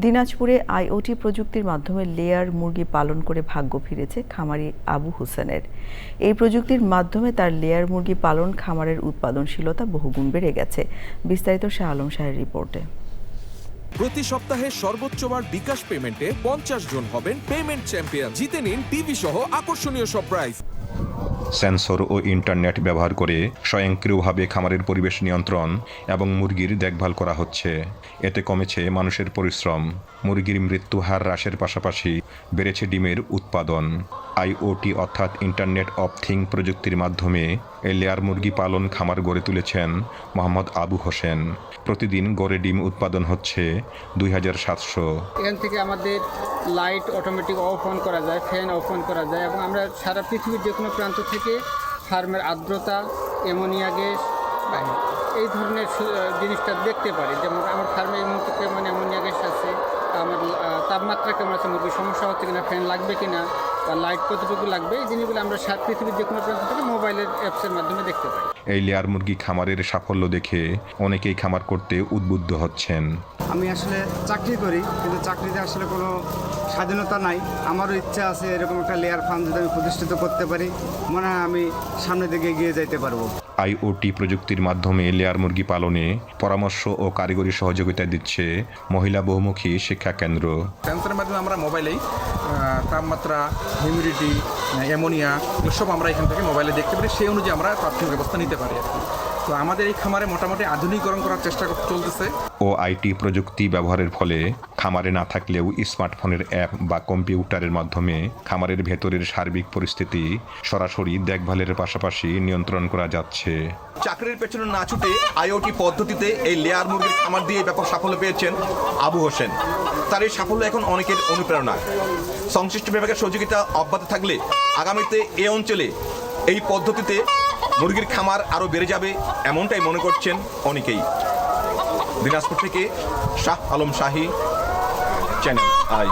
দিনাজপুরে আইওটি প্রযুক্তির মাধ্যমে লেয়ার মুরগি পালন করে ভাগ্য ফিরেছে খামারি আবু হোসেনের। এই প্রযুক্তির মাধ্যমে তার লেয়ার মুরগি পালন খামারের উৎপাদনশীলতা বহুগুণ বেড়ে গেছে। বিস্তারিত শাহ আলম শাহের রিপোর্টে। প্রতি সপ্তাহে সর্বোচ্চবার বিকাশ পেমেন্টে 50 জন হবেন পেমেন্ট চ্যাম্পিয়ন। জিতে নিন টিভি সহ আকর্ষণীয় সব প্রাইজ। সেন্সর ও ইন্টারনেট ব্যবহার করে স্বয়ংক্রিয়ভাবে খামারের পরিবেশ নিয়ন্ত্রণ এবং মুরগির দেখভাল করা হচ্ছে। এতে কমেছে মানুষের পরিশ্রম, মুরগির মৃত্যু হার হ্রাসের পাশাপাশি বেড়েছে ডিমের উৎপাদন। আইওটি অর্থাৎ ইন্টারনেট অফ থিং প্রযুক্তির মাধ্যমে এই লেয়ার মুরগি পালন খামার গড়ে তুলেছেন মোহাম্মদ আবু হোসেন। প্রতিদিন গড়ে ডিম উৎপাদন হচ্ছে 2700। এখান থেকে আমাদের লাইট অটোমেটিক অফ অন করা যায়, ফ্যান অফ অন করা যায় এবং আমরা সারা পৃথিবীর যে কোনো প্রান্ত থেকে ফার্মের আর্দ্রতা, অ্যামোনিয়া গ্যাস এই ধরনের জিনিসটা দেখতে পারি। যেমন আমার ফার্মে এমন কেমন অ্যামোনিয়া গ্যাস আছে, আমার তাপমাত্রা কেমন আছে, মুরগির সমস্যা হচ্ছে কিনা, ফ্যান লাগবে কিনা বা লাইট কতটুকু লাগবে, এই জিনিসগুলো আমরা সারা পৃথিবীর যে কোনো প্রান্ত থেকে মোবাইলের অ্যাপসের মাধ্যমে দেখতে পাই। এই লেয়ার মুরগি খামারের সাফল্য দেখে অনেকেই খামার করতে উদ্বুদ্ধ হচ্ছেন। আমি আসলে চাকরি করি, কিন্তু চাকরিতে আসলে কোনো স্বাধীনতা নাই। আমারও ইচ্ছা আছে এরকম একটা লেয়ার ফার্ম যদি আমি প্রতিষ্ঠিত করতে পারি, মনে হয় আমি সামনের দিকে এগিয়ে যাইতে পারবো। আইওটি প্রযুক্তির মাধ্যমে লেয়ার মুরগি পালনে পরামর্শ ও কারিগরি সহযোগিতা দিচ্ছে মহিলা বহুমুখী শিক্ষা কেন্দ্র। সেন্সরের মাধ্যমে আমরা মোবাইলেই তাপমাত্রা, হিউমিডিটি, অ্যামোনিয়া এসব আমরা এখান থেকে মোবাইলে দেখতে পারি, সেই অনুযায়ী আমরা প্রাথমিক ব্যবস্থা নিতে পারি আর কি। তো আমাদের এই খামারে মোটামুটি আধুনিকরণ করার চেষ্টা চলতেছে। ও আইটি প্রযুক্তি ব্যবহারের ফলে খামারে না থাকলেও স্মার্টফোনের অ্যাপ বা কম্পিউটারের মাধ্যমে খামারের ভেতরের সার্বিক পরিস্থিতি সরাসরি দেখভালের পাশাপাশি নিয়ন্ত্রণ করা যাচ্ছে। চাকরির পেছনে না ছুটে আইওটি পদ্ধতিতে এই লেয়ার মুরগির খামার দিয়ে ব্যাপক সাফল্য পেয়েছেন আবু হোসেন। তার এই সাফল্য এখন অনেকের অনুপ্রেরণা। সংশ্লিষ্ট বিভাগের সহযোগিতা অব্যাহত থাকলে আগামীতে এই অঞ্চলে এই পদ্ধতিতে মুরগির খামার আরও বেড়ে যাবে, এমনটাই মনে করছেন অনেকেই। দিনাজপুর থেকে শাহ আলম শাহী, চ্যানেল আই।